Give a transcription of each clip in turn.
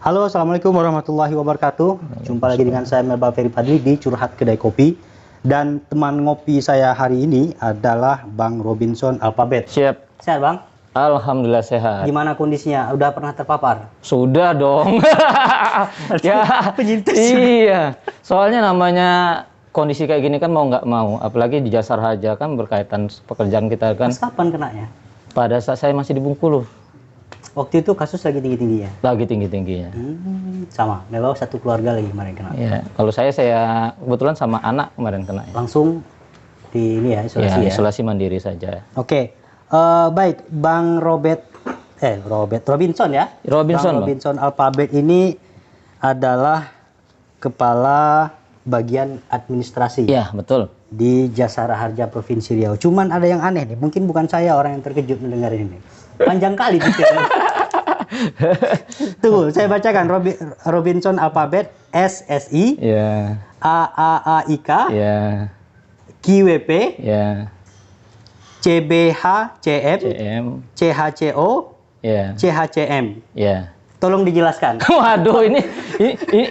Halo, Assalamualaikum warahmatullahi wabarakatuh. Jumpa lagi dengan saya Melba Ferry Padri di Curhat Kedai Kopi. Dan teman ngopi saya hari ini adalah Bang Robinson Alphabet. Siap. Sehat, Bang? Alhamdulillah sehat. Gimana kondisinya? Udah pernah terpapar? Sudah dong. Ya, penyintas. iya. Soalnya namanya kondisi kayak gini kan mau nggak mau. Apalagi di Jasara Harja kan berkaitan pekerjaan kita kan. Mas kapan kenanya? Pada saat saya masih di Bengkulu. Waktu itu kasus lagi tinggi-tingginya? Lagi tinggi-tingginya. Sama, memang satu keluarga lagi kemarin kena. Iya. Kalau saya kebetulan sama anak kemarin kena. Ya. Langsung di ini ya, isolasi ya? Isolasi mandiri saja. Oke. Baik, Bang Robinson ya? Robinson, Bang Robinson Alphabet ini adalah kepala bagian administrasi. Iya, betul. Di Jasara Harja Provinsi Riau. Cuman ada yang aneh nih, mungkin bukan saya orang yang terkejut mendengar ini. Panjang kali dikira. Tuh, saya bacakan Robinson Alphabet SSI, Iya. AAAIK, Iya. QWP, Iya. CBHCM, CM. CHCO, Iya. CHCM. Iya. Tolong dijelaskan. Waduh,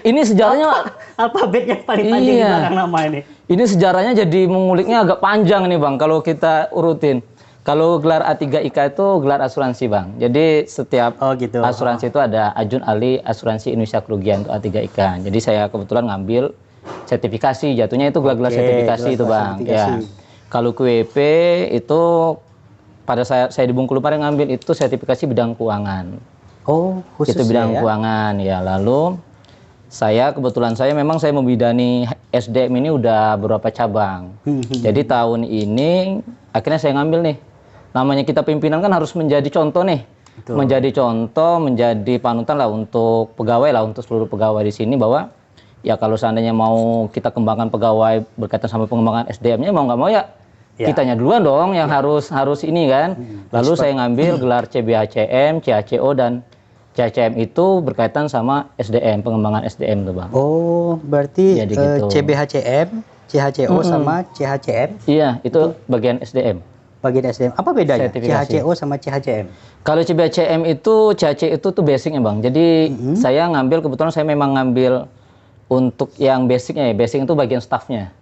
ini sejarahnya Alfabet yang paling panjang di belakang nama ini. Ini sejarahnya jadi menguliknya agak panjang nih Bang, kalau kita urutin. Kalau gelar A3IK itu gelar asuransi Bang. Jadi setiap asuransi itu ada Ajun Ali Asuransi Indonesia Kerugian untuk A3IK. Jadi saya kebetulan ngambil sertifikasi, jatuhnya itu gelar-gelar sertifikasi itu Bang. Ya. Kalau QWP itu pada saya di Bengkulu kemarin ngambil itu sertifikasi bidang keuangan. Oh, khusus itu bidang ya? keuangan ya. Lalu kebetulan saya memang saya membidani SDM ini udah beberapa cabang. Jadi tahun ini akhirnya saya ngambil nih. Namanya kita pimpinan kan harus menjadi contoh nih. Betul. Menjadi contoh, menjadi panutan lah untuk pegawai lah, untuk seluruh pegawai di sini bahwa ya kalau seandainya mau kita kembangkan pegawai berkaitan sama pengembangan SDM-nya mau nggak mau ya kitanya duluan dong yang harus ini kan. Lalu saya ngambil gelar CBHCM, CHCO dan CHCM itu berkaitan sama SDM, pengembangan SDM tuh Bang. Oh, berarti gitu. CBHCM, CHCO sama CHCM? Iya, itu bagian SDM. Bagian SDM. Apa bedanya CHCO sama CHCM? Kalau CBHCM itu, CHC itu tuh basicnya Bang. Jadi saya ngambil, kebetulan saya memang ngambil untuk yang basicnya ya. Basic itu bagian staffnya.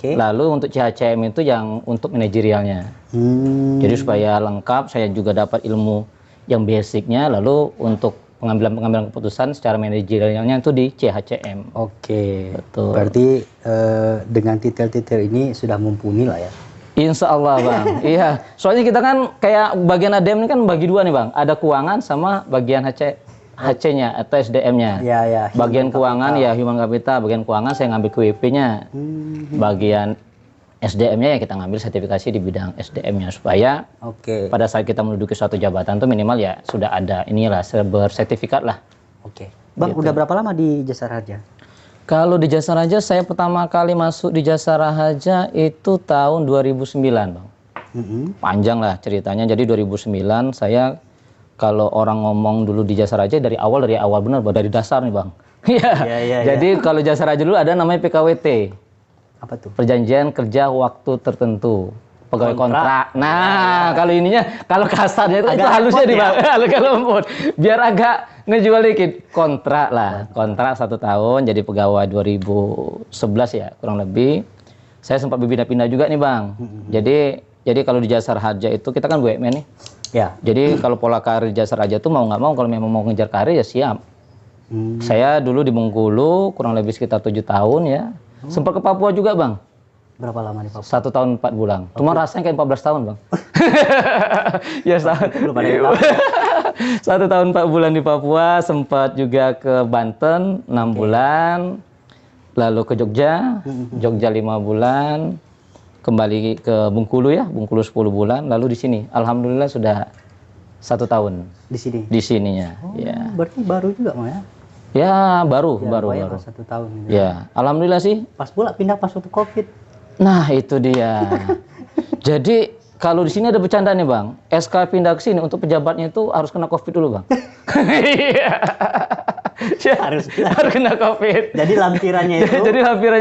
Lalu untuk CHCM itu yang untuk manajerialnya. Jadi supaya lengkap, saya juga dapat ilmu yang basicnya, lalu untuk pengambilan keputusan secara manajerialnya itu di CHCM. Oke. Betul. Berarti dengan titel-titel ini sudah mumpuni lah ya? Insya Allah Bang. Iya. Soalnya kita kan kayak bagian ADM ini kan bagi dua nih Bang. Ada keuangan sama bagian HC-nya atau SDM-nya. Ya. Bagian keuangan ya human capital. Bagian keuangan saya ngambil QWP-nya. Bagian SDM-nya ya kita ngambil sertifikasi di bidang SDM-nya supaya pada saat kita menduduki suatu jabatan tuh minimal ya sudah ada inilah bersertifikat lah. Bang, udah berapa lama di Jasara Harja? Kalau di Jasara Harja saya pertama kali masuk di Jasara Harja itu tahun 2009 Bang. Panjang lah ceritanya. Jadi 2009 saya kalau orang ngomong dulu di Jasara Harja dari awal benar dari dasar nih Bang. Jadi kalau Jasara Harja dulu ada namanya PKWT. Apa tuh? Perjanjian Kerja Waktu Tertentu. Pegawai kontrak. Nah, kalau ininya, kalau kasarnya itu halusnya di Bang. Agak lembut. Biar agak ngejual dikit. Kontrak lah. Kontrak 1 tahun jadi pegawai 2011 ya, kurang lebih. Saya sempat berpindah-pindah juga nih Bang. Jadi kalau di Jasara Harja itu kita kan BUMN nih. Ya. Jadi kalau pola karir Jasara Harja itu mau nggak mau kalau memang mau ngejar karir ya siap. Saya dulu di Bengkulu kurang lebih sekitar 7 tahun ya. Sempat ke Papua juga Bang. Berapa lama di Papua? 1 tahun 4 bulan. Cuma rasanya kayak 14 tahun Bang. Ya belum ada yang tahu. 1 tahun 4 bulan di Papua, sempat juga ke Banten 6 bulan, lalu ke Jogja 5 bulan, kembali ke Bengkulu ya, Bengkulu 10 bulan, lalu di sini. Alhamdulillah sudah 1 tahun. Di sini? Di sininya. Ya. Berarti baru juga Mas ya? Ya baru. 1 tahun. Ya, alhamdulillah sih. Pas pula pindah pas waktu COVID. Nah itu dia. Jadi kalau di sini ada bercanda nih Bang, SK pindah ke sini untuk pejabatnya itu harus kena COVID dulu Bang. Iya. harus kena COVID. Jadi lampirannya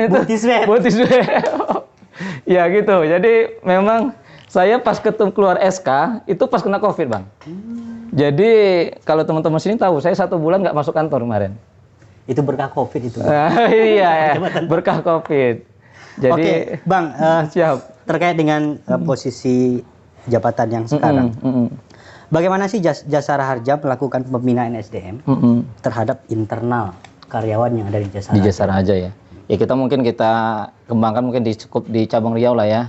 itu. Bukti swab. Ya gitu. Jadi memang saya pas keluar SK itu pas kena COVID Bang. Jadi kalau teman-teman sini tahu, saya 1 bulan nggak masuk kantor kemarin. Itu berkah COVID itu. Iya, berkah COVID. Jadi, Oke, Bang, siap. terkait dengan posisi jabatan yang sekarang, bagaimana sih Jasara Harja melakukan pembinaan SDM terhadap internal karyawan yang ada di Jasara? Di Jasara Harja ya. Ya kita kembangkan mungkin cukup di cabang Riau lah ya.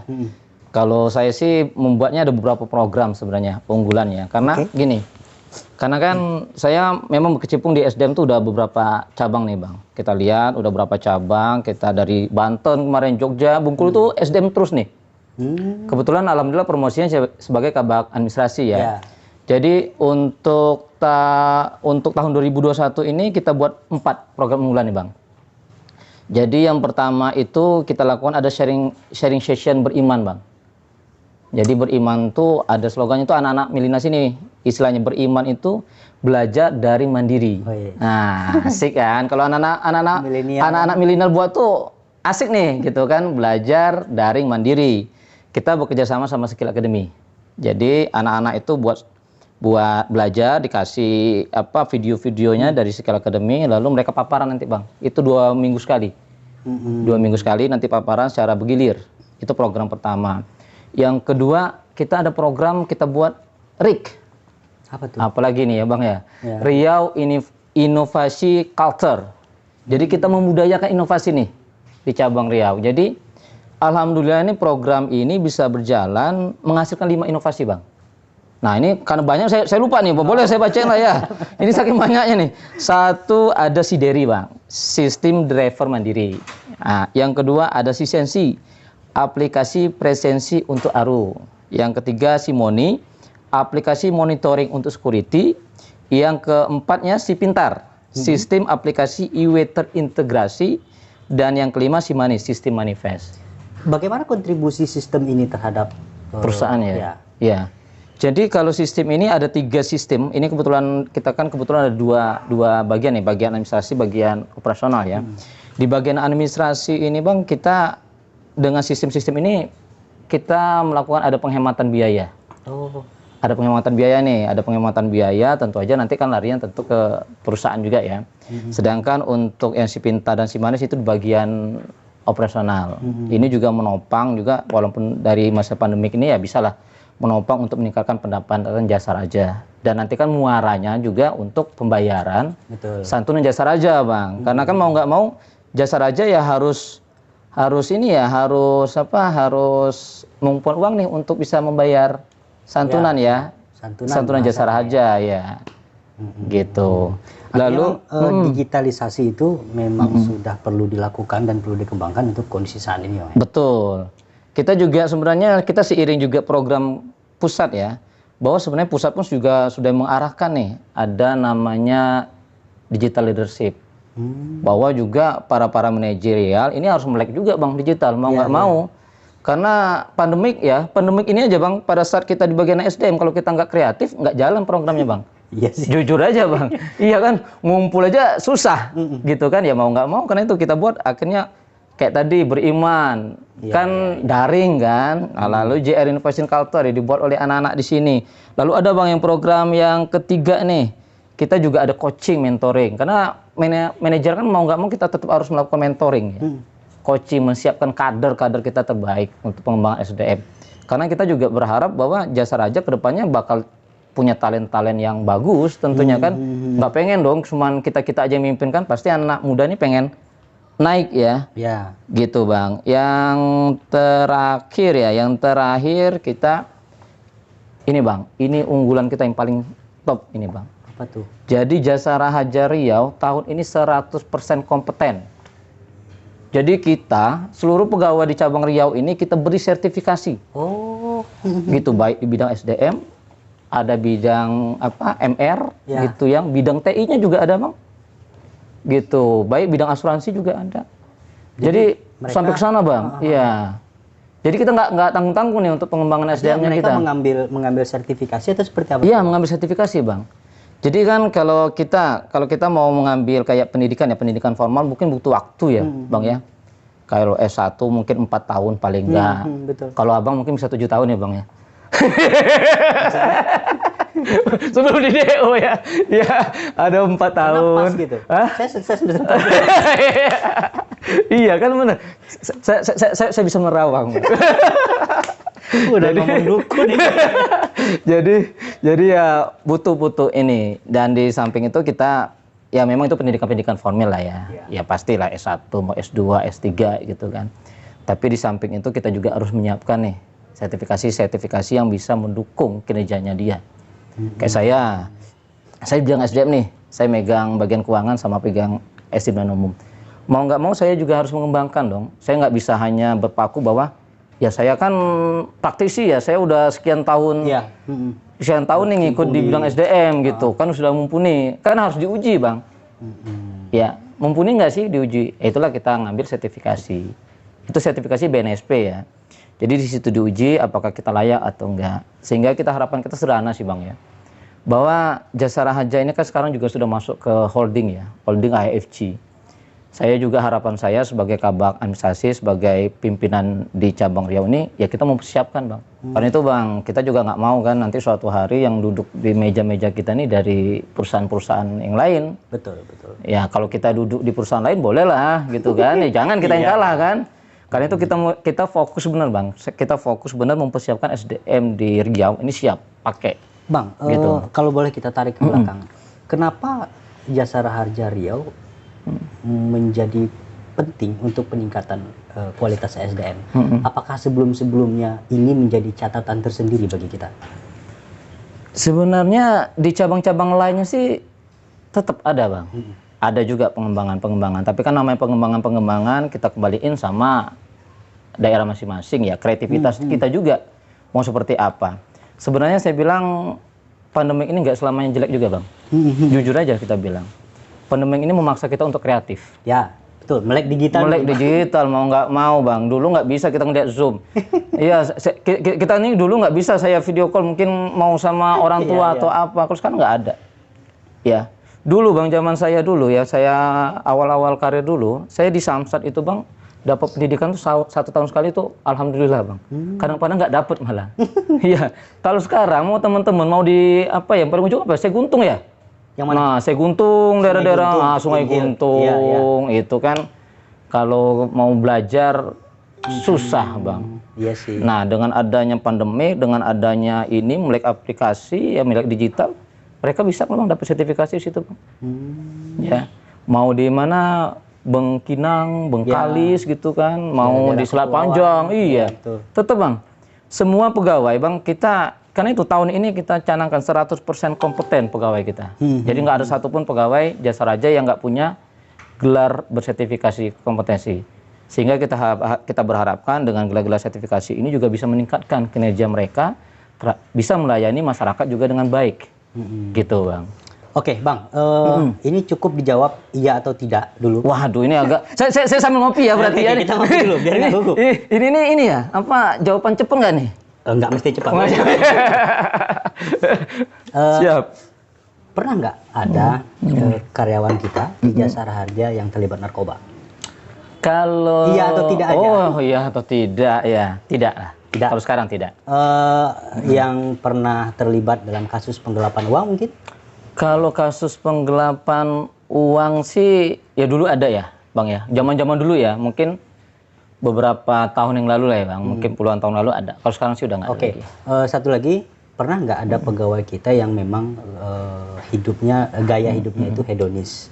Kalau saya sih membuatnya ada beberapa program sebenarnya unggulannya. Karena gini, karena kan saya memang berkecimpung di SDM tuh udah beberapa cabang nih Bang. Kita lihat udah beberapa cabang, kita dari Banten kemarin, Jogja, Bengkulu tuh SDM terus nih. Kebetulan alhamdulillah promosinya sebagai kabak administrasi ya. Jadi untuk tahun 2021 ini kita buat 4 program unggulan nih Bang. Jadi yang pertama itu kita lakukan ada sharing session beriman Bang. Jadi beriman tuh ada slogannya tuh anak-anak milenial sini, istilahnya beriman itu belajar dari mandiri. Nah, asik kan? Kalau anak-anak milenial buat tuh asik nih gitu kan, belajar dari mandiri. Kita bekerja sama Skill Academy. Jadi anak-anak itu buat belajar, dikasih video-videonya dari Skill Academy, lalu mereka paparan nanti Bang. Itu 2 minggu sekali. 2 minggu sekali nanti paparan secara bergilir. Itu program pertama. Yang kedua, kita ada program kita buat RIC. Apa tuh? Apalagi nih ya Bang ya. Riau Inovasi Culture. Jadi kita memudayakan inovasi nih di cabang Riau. Jadi alhamdulillah ini program ini bisa berjalan menghasilkan 5 inovasi Bang. Nah ini karena banyak saya lupa nih, boleh saya bacain lah ya. Ini saking banyaknya nih. 1 ada Sideri Bang, sistem driver mandiri. Nah, yang kedua ada Sisensi, aplikasi presensi untuk ARU. Yang ketiga Simoni, aplikasi monitoring untuk security. Yang keempatnya Si Pintar, sistem aplikasi IW terintegrasi. Dan yang kelima Simani, sistem manifest. Bagaimana kontribusi sistem ini terhadap perusahaan ya? Ya. Jadi kalau sistem ini ada 3 sistem. Ini kebetulan kita ada dua bagian nih, bagian administrasi, bagian operasional ya. Di bagian administrasi ini Bang, kita dengan sistem-sistem ini kita melakukan ada penghematan biaya. Ada penghematan biaya nih, ada penghematan biaya, tentu aja nanti kan larian tentu ke perusahaan juga ya. Sedangkan untuk yang Si Pintar dan Si Manis itu di bagian operasional. Ini juga menopang juga, walaupun dari masa pandemik ini ya bisalah menopang untuk meningkatkan pendapatan Jasara Harja. Dan nanti kan muaranya juga untuk pembayaran santunan Jasara Harja Bang. Karena kan mau nggak mau Jasara Harja ya harus mengumpulkan uang nih untuk bisa membayar santunan ya. Santunan Jasara Harja ya. Gitu. Lalu digitalisasi itu memang sudah perlu dilakukan dan perlu dikembangkan untuk kondisi saat ini. Betul. Kita juga sebenarnya kita seiring juga program pusat ya, bahwa sebenarnya pusat pun juga sudah mengarahkan nih, ada namanya digital leadership. Bahwa juga para manajerial ini harus melek juga Bang digital, mau nggak mau. Karena pandemik ini aja Bang, pada saat kita di bagian SDM, kalau kita nggak kreatif, nggak jalan programnya Bang. Jujur aja Bang, iya kan, ngumpul aja susah gitu kan, ya mau nggak mau, karena itu kita buat akhirnya kayak tadi beriman, daring kan, lalu JR Innovation Culture dibuat oleh anak-anak di sini. Lalu ada Bang yang program yang ketiga nih, kita juga ada coaching, mentoring, karena manajer kan mau nggak mau kita tetap harus melakukan mentoring ya. Coaching, menyiapkan kader-kader kita terbaik untuk pengembangan SDM. Karena kita juga berharap bahwa Jasara Harja kedepannya bakal punya talent-talent yang bagus tentunya kan, nggak pengen dong cuman kita aja yang mimpin kan, pasti anak muda ini pengen naik ya, gitu Bang. Yang terakhir kita ini Bang, ini unggulan kita yang paling top ini Bang. Apa tuh? Jadi Jasara Harja Riau tahun ini 100% kompeten. Jadi kita seluruh pegawai di cabang Riau ini kita beri sertifikasi. Gitu, baik di bidang SDM, ada bidang MR, gitu yang bidang TI-nya juga ada Bang. Gitu, baik bidang asuransi juga ada. Jadi sampai ke sana Bang. Iya. Jadi kita nggak tanggung-tanggung nih untuk pengembangan SDM-nya kita. Mereka mengambil sertifikasi atau seperti apa? Iya, mengambil sertifikasi Bang. Jadi kan kalau kita mau mengambil kayak pendidikan formal mungkin butuh waktu ya Bang ya. Kalau S1 mungkin 4 tahun paling enggak. Kalau Abang mungkin bisa 7 tahun ya Bang ya. Sebelum di DO ya. Ya, ada 4 tahun. Pas gitu. Hah? Saya sukses bener. Iya kan benar. Saya bisa merawang. Udah ngomong dukun ini. jadi ya butuh ini, dan di samping itu kita ya memang itu pendidikan formal lah ya. Ya pastilah S1 mau S2 S3 gitu kan. Tapi di samping itu kita juga harus menyiapkan nih sertifikasi yang bisa mendukung kinerjanya dia. Kayak saya bidang SDM nih, saya megang bagian keuangan sama pegang SDM dan umum. Mau nggak mau saya juga harus mengembangkan dong. Saya nggak bisa hanya berpaku bahwa ya saya kan praktisi ya, saya udah sekian tahun nih ngikut di bidang SDM gitu, kan sudah mumpuni, kan harus diuji bang. Ya mumpuni nggak sih diuji? Itulah kita ngambil sertifikasi. Itu sertifikasi BNSP ya. Jadi di situ diuji apakah kita layak atau enggak. Sehingga kita harapan kita sederhana sih bang ya, bahwa Jasara Harja ini kan sekarang juga sudah masuk ke holding ya, holding AFC. Saya juga harapan saya sebagai kabak administrasi, sebagai pimpinan di cabang Riau ini, ya kita mempersiapkan bang. Karena itu bang, kita juga nggak mau kan nanti suatu hari yang duduk di meja-meja kita ini dari perusahaan-perusahaan yang lain. Betul. Ya kalau kita duduk di perusahaan lain boleh lah gitu kan, ya jangan kita yang kalah kan. Karena itu kita fokus benar bang, kita fokus benar mempersiapkan SDM di Riau ini siap pakai. Bang, gitu. Kalau boleh kita tarik ke belakang, kenapa Jasara Harja Riau menjadi penting untuk peningkatan kualitas SDM? Apakah sebelum-sebelumnya ini menjadi catatan tersendiri bagi kita? Sebenarnya di cabang-cabang lainnya sih tetap ada bang. Ada juga pengembangan, tapi kan namanya pengembangan kita kembaliin sama daerah masing-masing ya, kreativitas kita juga mau seperti apa. Sebenarnya saya bilang pandemi ini nggak selamanya jelek juga bang. Jujur aja kita bilang, pandemi ini memaksa kita untuk kreatif. Ya betul, melek digital mau nggak mau bang. Dulu nggak bisa kita ngeliat Zoom. Iya, kita ini dulu nggak bisa saya video call mungkin mau sama orang tua atau apa. Kalau sekarang nggak ada. Ya. Dulu bang, zaman saya dulu ya, saya awal-awal karir dulu, saya di Samsat itu bang, dapat pendidikan tuh 1 tahun sekali tuh, alhamdulillah bang. Kadang-kadang nggak dapet malah. Iya. Kalau sekarang mau teman-teman mau di apa ya, paling ujung apa? Saya Guntung ya. Yang mana? Nah, saya Guntung, daerah-daerah Sungai Guntung, itu kan kalau mau belajar susah bang. Iya sih. Nah, dengan adanya pandemi, dengan adanya ini melek aplikasi ya, melek digital. Mereka bisa memang dapat sertifikasi di situ, Bang. Ya, mau di mana Bengkinang, Bengkalis gitu kan, mau di Selat Panjang, iya. Tetap Bang, semua pegawai Bang kita, karena itu tahun ini kita canangkan 100% kompeten pegawai kita. Jadi nggak ada satupun pegawai Jasara Harja yang nggak punya gelar bersertifikasi kompetensi. Sehingga kita berharapkan dengan gelar-gelar sertifikasi ini juga bisa meningkatkan kinerja mereka, bisa melayani masyarakat juga dengan baik. Gitu bang. Oke bang, ini cukup dijawab iya atau tidak dulu. Waduh ini agak, saya sambil ngopi ya berarti ya. Kita ngopi dulu biar nggak gugup. Ini ya, apa jawaban cepet nggak nih? Nggak mesti cepat. Siap. Pernah nggak ada karyawan kita di Jasara Harja yang terlibat narkoba? Kalau iya atau tidak aja? Oh iya atau tidak ya, tidak lah. Tidak. Kalau sekarang tidak. Yang pernah terlibat dalam kasus penggelapan uang mungkin? Kalau kasus penggelapan uang sih ya dulu ada ya, Bang ya. Zaman-zaman dulu ya, mungkin beberapa tahun yang lalu lah ya, Bang. Mungkin puluhan tahun lalu ada. Kalau sekarang sih udah nggak ada lagi. Satu lagi, pernah nggak ada pegawai kita yang memang gaya hidupnya itu hedonis?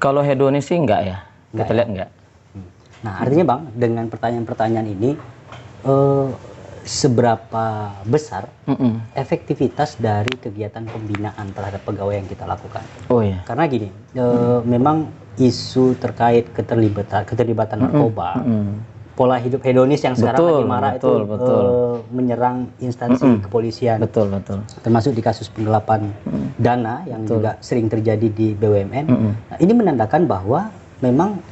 Kalau hedonis sih enggak ya. Kita lihat enggak. Nah, artinya Bang, dengan pertanyaan-pertanyaan ini seberapa besar efektivitas dari kegiatan pembinaan terhadap pegawai yang kita lakukan? Oh iya. Karena gini, memang isu terkait keterlibatan narkoba, pola hidup hedonis yang sekarang lagi marah itu menyerang instansi kepolisian. Betul. Termasuk di kasus penggelapan dana yang juga sering terjadi di BUMN. Nah, ini menandakan bahwa memang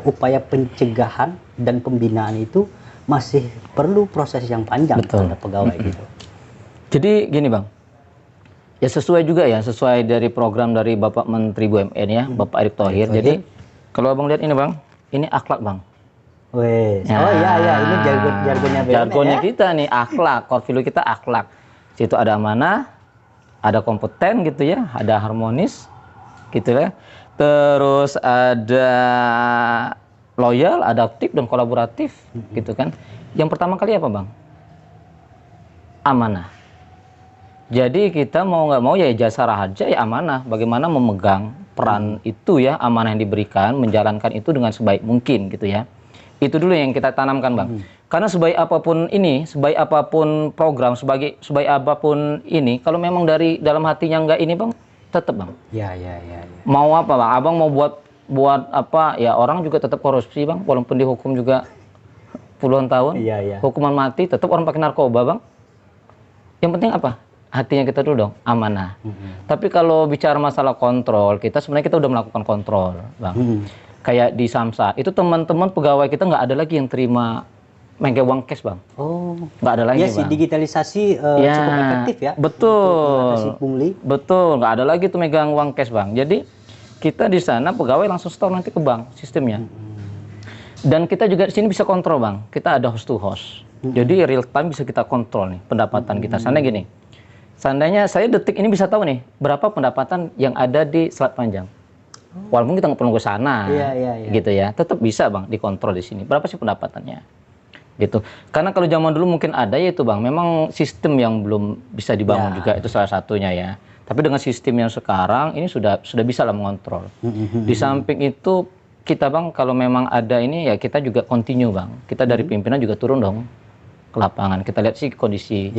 upaya pencegahan dan pembinaan itu masih perlu proses yang panjang terhadap pegawai gitu. Jadi gini Bang, ya sesuai juga ya, sesuai dari program dari Bapak Menteri BUMN ya, Bapak Erick Thohir. Jadi kalau Abang lihat ini Bang, ini akhlak Bang. Wes. Oh iya, ini jargonnya BUMN. Jargonnya ya? Kita nih akhlak, core value kita akhlak. Situ ada amanah, ada kompeten gitu ya, ada harmonis gitu ya. Terus ada loyal, adaptif dan kolaboratif gitu kan. Yang pertama kali apa, Bang? Amanah. Jadi kita mau nggak mau ya jasara harja ya amanah. Bagaimana memegang peran itu ya, amanah yang diberikan, menjalankan itu dengan sebaik mungkin gitu ya. Itu dulu yang kita tanamkan, Bang. Karena sebaik apapun ini, sebaik apapun program, sebaik apapun ini, kalau memang dari dalam hatinya nggak ini, Bang, tetap, Bang. Ya. Mau apa, Bang? Abang mau buat apa? Ya orang juga tetap korupsi, Bang. Walaupun dihukum juga puluhan tahun, hukuman mati, tetap orang pakai narkoba, Bang. Yang penting apa? Hatinya kita dulu dong, amanah. Tapi kalau bicara masalah kontrol, sebenarnya kita udah melakukan kontrol, Bang. Kayak di Samsat, itu teman-teman pegawai kita nggak ada lagi yang terima megang uang cash, Bang. Oh, nggak ada lagi, ya, Bang. Digitalisasi cukup efektif ya. Betul. Betul, nggak ada lagi tuh megang uang cash, Bang. Jadi kita di sana pegawai langsung store nanti ke bank sistemnya. Dan kita juga di sini bisa kontrol, Bang. Kita ada host to host. Jadi real time bisa kita kontrol nih pendapatan kita. Seandainya saya detik ini bisa tahu nih berapa pendapatan yang ada di Selat Panjang. Walaupun kita nggak perlu ke sana, gitu ya, tetap bisa, Bang, dikontrol di sini. Berapa sih pendapatannya? Gitu. Karena kalau zaman dulu mungkin ada ya itu, Bang. Memang sistem yang belum bisa dibangun juga itu salah satunya ya. Tapi dengan sistem yang sekarang ini sudah bisa lah mengontrol. Di samping itu kita, Bang, kalau memang ada ini ya kita juga continue, Bang. Kita dari pimpinan juga turun dong ke lapangan. Kita lihat sih kondisi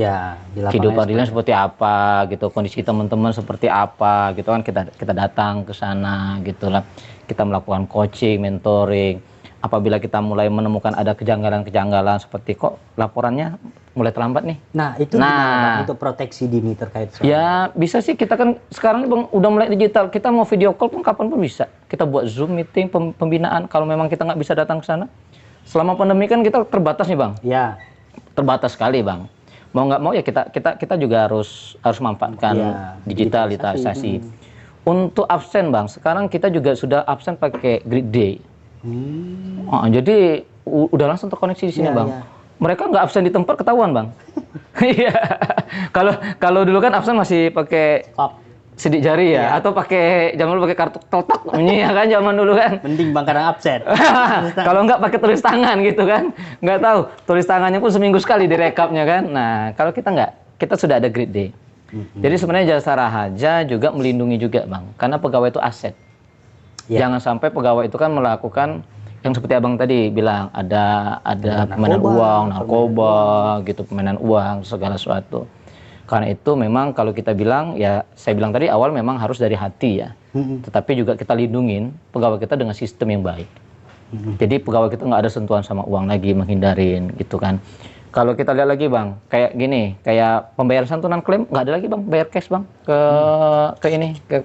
kehidupan realnya seperti apa gitu, kondisi teman-teman seperti apa gitu kan, kita datang ke sana gitulah. Kita melakukan coaching, mentoring. Apabila kita mulai menemukan ada kejanggalan-kejanggalan seperti kok laporannya mulai terlambat nih. Nah, itu gimana, Bang, untuk proteksi dini terkait soal? Ya, bisa sih, kita kan sekarang, Bang, udah mulai digital. Kita mau video call pun kapan pun bisa. Kita buat Zoom meeting pembinaan kalau memang kita nggak bisa datang ke sana. Selama pandemi kan kita terbatas nih, Bang. Ya. Terbatas sekali, Bang. Mau nggak mau ya kita juga harus manfaatkan digitalisasi. Untuk absen, Bang, sekarang kita juga sudah absen pakai grid day. Jadi udah langsung terkoneksi di sini, Bang. Mereka nggak absen di tempat ketahuan, Bang. Iya. Kalau dulu kan absen masih pakai sidik jari ya, atau pakai zaman dulu pakai kartu totok, ya kan zaman dulu kan. Mending, Bang, kadang absen. Kalau nggak pakai tulis tangan gitu kan, nggak tahu tulis tangannya pun seminggu sekali direkapnya kan. Nah, kalau kita nggak, kita sudah ada grid day. Jadi sebenarnya Jasara Harja juga melindungi juga, Bang, karena pegawai itu aset. Jangan sampai pegawai itu kan melakukan yang seperti Abang tadi bilang, ada permainan uang, narkoba gitu, permainan uang, segala sesuatu. Karena itu memang kalau kita bilang, ya saya bilang tadi awal memang harus dari hati ya. Tetapi juga kita lindungin pegawai kita dengan sistem yang baik. Jadi pegawai kita nggak ada sentuhan sama uang lagi, menghindarin gitu kan. Kalau kita lihat lagi, Bang, kayak gini, kayak pembayaran santunan klaim nggak ada lagi, Bang, bayar cash, Bang, ke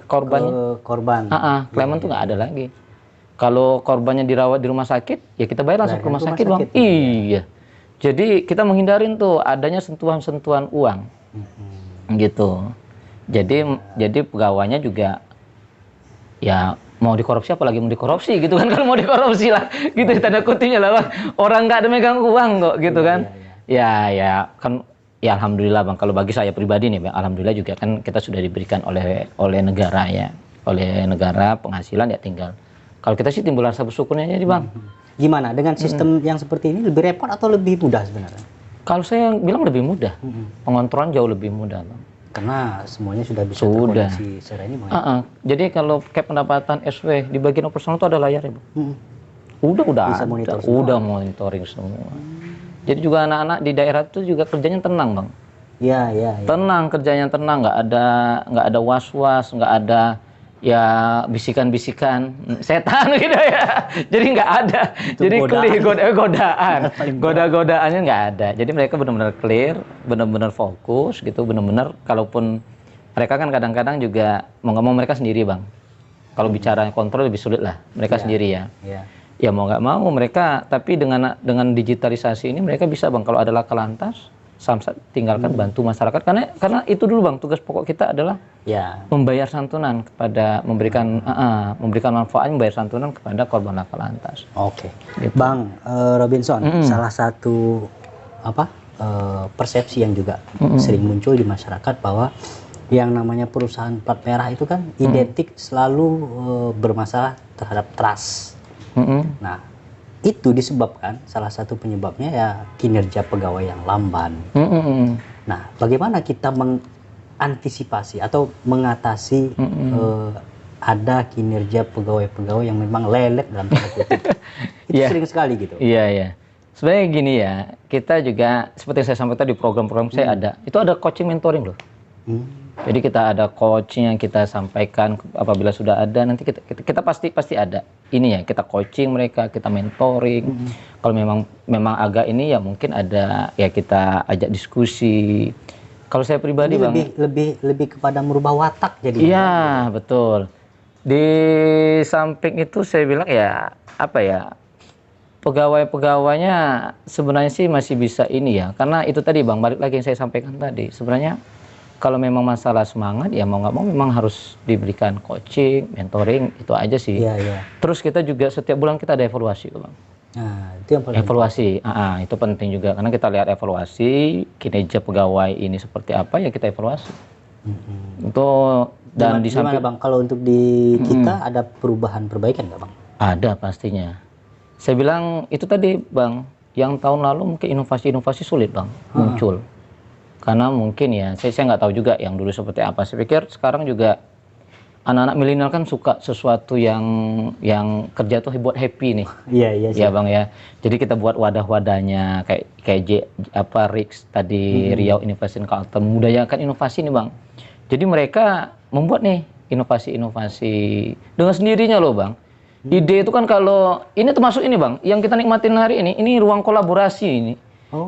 korbannya. Korban. Klaiman tuh nggak ada lagi. Kalau korbannya dirawat di rumah sakit, ya kita bayar langsung ke rumah sakit, Bang. Iya. Jadi kita menghindarin tuh adanya sentuhan-sentuhan uang. Gitu. Jadi pegawainya juga ya mau dikorupsi, apalagi mau dikorupsi gitu kan. Kalau mau dikorupsi lah gitu, tanda kutipnya lah, Bang. Orang nggak ada megang uang kok gitu kan. Ya kan, ya alhamdulillah, Bang, kalau bagi saya pribadi nih, Bang, alhamdulillah juga kan kita sudah diberikan oleh negara ya, oleh negara penghasilan, ya tinggal kalau kita sih timbul rasa bersyukurnya jadi, Bang. Gimana dengan sistem yang seperti ini, lebih repot atau lebih mudah sebenarnya? Kalau saya bilang lebih mudah. Pengontrolan jauh lebih mudah, Bang. Karena semuanya sudah bisa terkoneksi secara ini, Bang. Jadi kalau kayak pendapatan SW di bagian operasional itu ada layarnya, Bang. Udah monitoring semua. Jadi juga anak-anak di daerah itu juga kerjanya tenang, Bang. Iya. Tenang, kerjanya tenang, nggak ada was-was, nggak ada ya bisikan-bisikan setan gitu ya. Jadi nggak ada. Jadi godaannya nggak ada. Jadi mereka benar-benar clear, benar-benar fokus gitu, benar-benar, kalaupun mereka kan kadang-kadang juga mau nggak mau mereka sendiri, Bang. Kalau bicara kontrol lebih sulit lah, mereka sendiri ya. Ya mau nggak mau mereka, tapi dengan digitalisasi ini mereka bisa, Bang, kalau ada laka lantas, Samsat tinggalkan, bantu masyarakat, karena itu dulu, Bang, tugas pokok kita adalah membayar santunan kepada, memberikan manfaat, membayar santunan kepada korban laka lantas. Oke. Gitu. Bang Robinson, salah satu persepsi yang juga sering muncul di masyarakat bahwa Yang namanya perusahaan plat merah itu kan identik selalu bermasalah terhadap trust. Nah, itu disebabkan salah satu penyebabnya ya kinerja pegawai yang lamban. Nah, bagaimana kita mengantisipasi atau mengatasi ada kinerja pegawai-pegawai yang memang lelet dalam tanda kutip? Itu sering sekali gitu. Iya. Sebenarnya gini ya, kita juga seperti yang saya sampaikan di program-program saya ada coaching mentoring loh. Jadi kita ada coaching yang kita sampaikan apabila sudah ada, nanti kita pasti ada ini ya, kita coaching mereka, kita mentoring. Kalau memang agak ini ya mungkin ada ya kita ajak diskusi. Kalau saya pribadi Bang, lebih kepada merubah watak jadi. Iya, betul. Di samping itu saya bilang ya apa ya, pegawai-pegawainya sebenarnya sih masih bisa ini ya, karena itu tadi Bang, balik lagi yang saya sampaikan tadi, sebenarnya kalau memang masalah semangat ya mau nggak mau memang harus diberikan coaching, mentoring, itu aja sih. Terus kita juga setiap bulan kita ada evaluasi Bang. Nah, itu yang paling evaluasi, itu penting juga karena kita lihat evaluasi kinerja pegawai ini seperti apa ya kita evaluasi. Untuk dan di samping Bang, kalau untuk di kita ada perubahan perbaikan nggak Bang? Ada pastinya. Saya bilang itu tadi Bang, yang tahun lalu mungkin inovasi-inovasi sulit Bang muncul. Karena mungkin ya, saya nggak tahu juga yang dulu seperti apa. Saya pikir sekarang juga anak-anak milenial kan suka sesuatu yang kerja tuh buat happy nih. Iya Bang ya. Jadi kita buat wadah-wadahnya kayak Rix tadi, Riau Innovation Carlton, membudayakan inovasi nih Bang. Jadi mereka membuat nih inovasi-inovasi dengan sendirinya loh Bang. Ide itu kan kalau ini termasuk ini Bang, yang kita nikmatin hari ini ruang kolaborasi ini.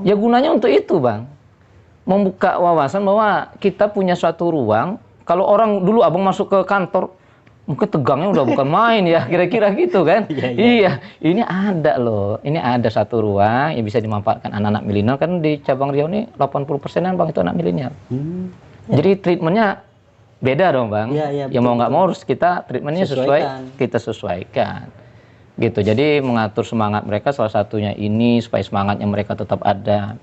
Ya gunanya untuk itu Bang. Membuka wawasan bahwa kita punya suatu ruang. Kalau orang dulu abang masuk ke kantor, mungkin tegangnya udah bukan main ya, kira-kira gitu kan. Iya, ini ada loh. Ini ada satu ruang yang bisa dimanfaatkan anak-anak milenial. Kan di cabang Riau ini 80%-an Bang itu anak milenial. Jadi treatmentnya beda dong Bang. Ya mau nggak mau harus kita treatmentnya kita sesuaikan. Gitu. Jadi mengatur semangat mereka salah satunya ini supaya semangatnya mereka tetap ada.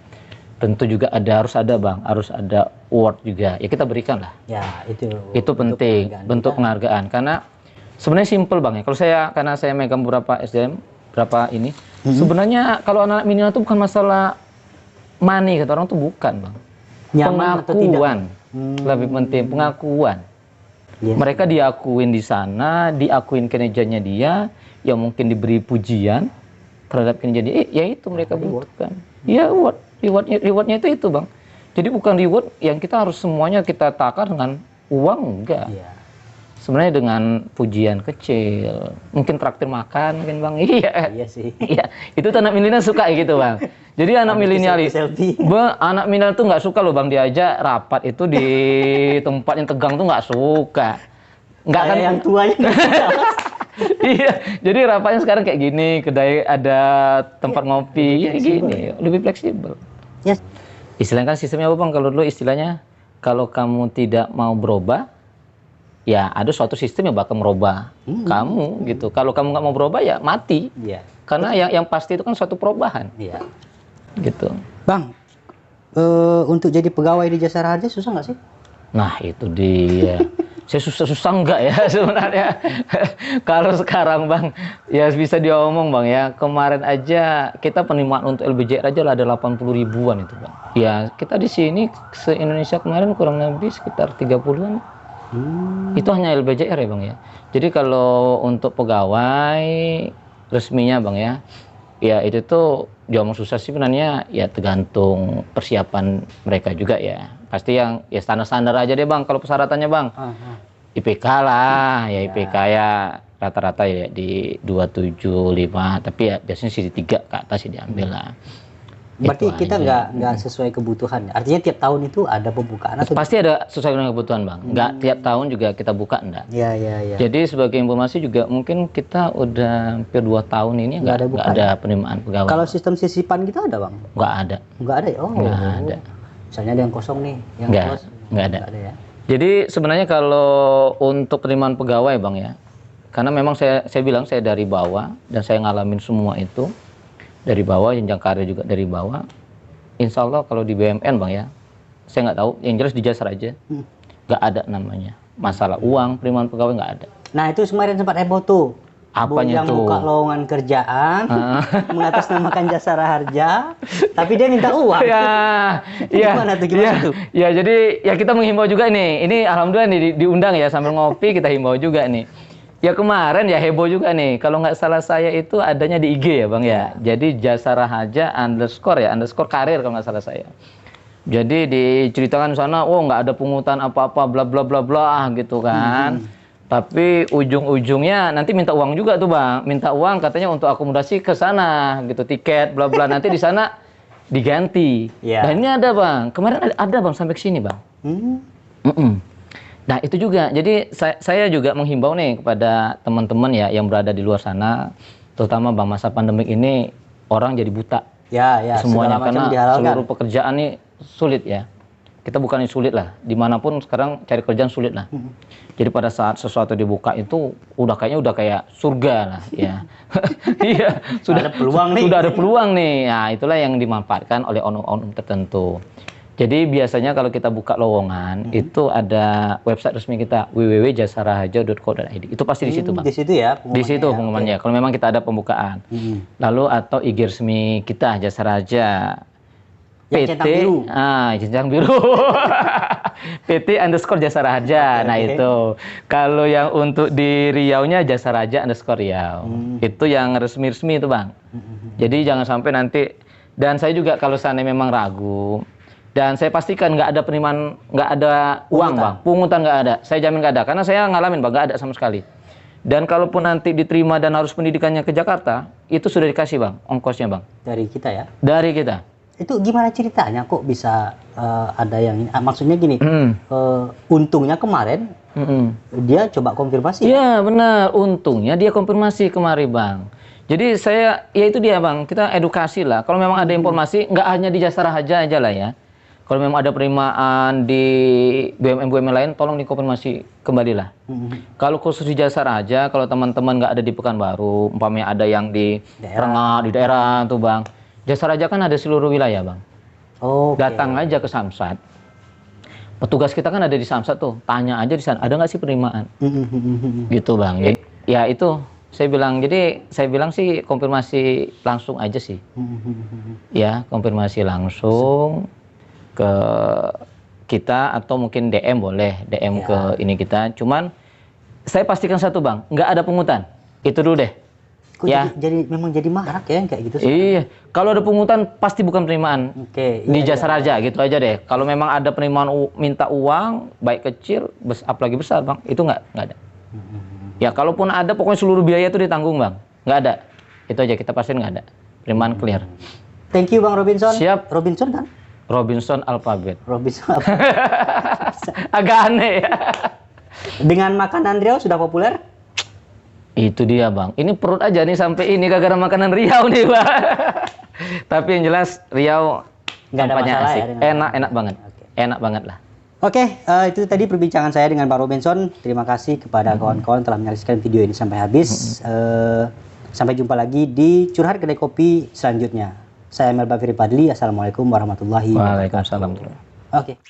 Tentu juga harus ada Bang, harus ada award juga. Ya kita berikan lah. Ya itu penting, bentuk penghargaan. Karena sebenarnya simple Bang ya. Kalau karena saya megang beberapa SDM, sebenarnya kalau anak milenial itu bukan masalah money kata orang tuh bukan Bang. Pengakuan. Lebih penting pengakuan. Mereka diakuin di sana, diakuin kinerjanya dia, yang mungkin diberi pujian terhadap kinerja dia. Ya itu mereka butuhkan. Ya rewardnya itu Bang. Jadi bukan reward yang kita harus semuanya kita takar dengan uang, enggak. Sebenarnya dengan pujian kecil, mungkin traktir makan kan Bang. Iya sih. Iya, itu anak milenial suka gitu Bang. Jadi anak milenial anak milenial tuh nggak suka loh Bang diajak rapat itu di tempat yang tegang tuh nggak suka. Nggak kan yang tuanya. Iya, jadi rapatnya sekarang kayak gini, kedai ada tempat ngopi, gini, lebih fleksibel. Istilahnya kan sistemnya apa Bang? Kalau dulu istilahnya, kalau kamu tidak mau berubah, ya ada suatu sistem yang bakal merubah kamu gitu. Kalau kamu nggak mau berubah ya mati. Karena yang pasti itu kan suatu perubahan. Gitu. Bang, untuk jadi pegawai di Jasa Raharja susah nggak sih? Nah itu dia. Saya susah-susah enggak ya sebenarnya. Kalau sekarang Bang, ya bisa diomong Bang ya. Kemarin aja kita penerimaan untuk LBJR aja lah ada 80 ribuan itu Bang. Ya kita di sini se-Indonesia kemarin kurang lebih sekitar 30-an. Itu hanya LBJR ya Bang ya. Jadi kalau untuk pegawai resminya Bang ya, ya itu tuh diomong susah sih sebenarnya ya tergantung persiapan mereka juga ya. Pasti yang ya standar-standar aja deh Bang kalau persyaratannya Bang. IPK lah, ya IPK ya rata-rata ya di 275, tapi ya biasanya sih di 3 ke atas sih diambil lah. Berarti kita nggak sesuai kebutuhan. Artinya tiap tahun itu ada pembukaan atau pasti ada sesuai dengan kebutuhan Bang. Nggak tiap tahun juga kita buka enggak. Iya. Jadi sebagai informasi juga mungkin kita udah hampir 2 tahun ini nggak ada penerimaan pegawai. Kalau sistem sisipan kita ada Bang? Nggak ada. Nggak ada ya? Nggak ada. Misalnya ada yang kosong nih, yang nggak ada ya. Jadi sebenarnya kalau untuk penerimaan pegawai Bang ya, karena memang saya bilang saya dari bawah dan saya ngalamin semua itu dari bawah, jenjang karir juga dari bawah. Insya Allah kalau di BUMN Bang ya, saya nggak tahu, yang jelas di Jasa aja. nggak ada namanya masalah uang penerimaan pegawai, nggak ada. Nah itu kemarin sempat heboh tuh. Apanya yang tuh? Buka lowongan kerjaan, mengatasnamakan Jasara Harja, tapi dia minta uang. Gimana tuh? Ya, jadi ya kita menghimbau juga nih. Ini alhamdulillah nih diundang ya sambil ngopi kita himbau juga nih. Ya kemarin ya heboh juga nih. Kalau nggak salah saya itu adanya di IG ya Bang ya. Jadi Jasara Harja _ karir kalau nggak salah saya. Jadi diceritakan sana, oh nggak ada pungutan apa-apa, bla bla bla bla gitu kan. Tapi ujung-ujungnya nanti minta uang juga tuh Bang, minta uang katanya untuk akomodasi ke sana gitu, tiket bla bla, nanti di sana diganti. Dan ini ada Bang, kemarin ada Bang sampai ke sini Bang. Nah itu juga, jadi saya juga menghimbau nih kepada teman-teman ya yang berada di luar sana, terutama Bang masa pandemik ini orang jadi buta. Semuanya karena seluruh pekerjaan ini sulit ya. Kita bukan sulit lah, dimanapun sekarang cari kerjaan sulit lah. Jadi pada saat sesuatu dibuka itu udah kayak surga lah ya. Iya, sudah ada peluang nih. Nah, itulah yang dimanfaatkan oleh oknum-oknum tertentu. Jadi biasanya kalau kita buka lowongan itu ada website resmi kita www.jasaraharja.co.id. Itu pasti di situ Bang. Di situ ya pengumumannya. Di situ pengumumannya. Kalau memang kita ada pembukaan. Lalu atau IG resmi kita Jasara Harja. PT, centang biru. PT _ Jasara Harja. Nah itu. Kalau yang untuk di Riau-nya Jasara Harja _ Riau. Itu yang resmi-resmi itu Bang. Jadi jangan sampai nanti. Dan saya juga kalau seandainya memang ragu. Dan saya pastikan nggak ada penerimaan, nggak ada uang Bang. Pungutan nggak ada. Saya jamin nggak ada. Karena saya ngalamin Bang, nggak ada sama sekali. Dan kalaupun nanti diterima dan harus pendidikannya ke Jakarta, itu sudah dikasih Bang, ongkosnya Bang. Dari kita ya? Dari kita. Itu gimana ceritanya kok bisa ada yang ini? Maksudnya gini, untungnya kemarin dia coba konfirmasi. Iya benar, untungnya dia konfirmasi kemarin Bang. Jadi ya itu dia Bang, kita edukasi lah. Kalau memang ada informasi, nggak hanya di Jasara Harja aja lah ya. Kalau memang ada penerimaan di BUMN-BUMN lain, tolong dikonfirmasi kembalilah. Kalau khusus di Jasara Harja, kalau teman-teman nggak ada di Pekanbaru, umpamanya ada yang di Rengat, di daerah tuh Bang. Jasara Harja kan ada seluruh wilayah Bang. Datang aja ke Samsat. Petugas kita kan ada di Samsat tuh. Tanya aja di sana, ada nggak sih penerimaan? Gitu Bang. Jadi, ya itu saya bilang. Jadi saya bilang sih konfirmasi langsung aja sih. Ya konfirmasi langsung ke kita atau mungkin DM boleh. DM ke ini kita. Cuman saya pastikan satu Bang, nggak ada pungutan. Itu dulu deh. Memang jadi marak ya kayak gitu. Iya, kalau ada pungutan pasti bukan penerimaan. Di Jasara Harja gitu aja deh. Kalau memang ada penerimaan minta uang, baik kecil, apalagi besar Bang, itu nggak ada. Ya kalaupun ada, pokoknya seluruh biaya itu ditanggung Bang. Nggak ada. Itu aja kita pastiin nggak ada. Penerimaan clear. Thank you Bang Robinson. Siap. Robinson kan? Robinson Alphabet. Robinson. Agak aneh ya. Dengan makanan Riau sudah populer? Itu dia Bang, ini perut aja nih sampai ini gara-gara makanan Riau nih Bang. Tapi yang jelas Riau nggak ada masalah asik. Ya, enak banget, enak banget lah. Oke, itu tadi perbincangan saya dengan Pak Robinson. Terima kasih kepada kawan-kawan telah menyaksikan video ini sampai habis. Sampai jumpa lagi di Curhat Kedai Kopi selanjutnya. Saya Melba Firi Padli. Assalamualaikum warahmatullahi wabarakatuh. Waalaikumsalam. Oke.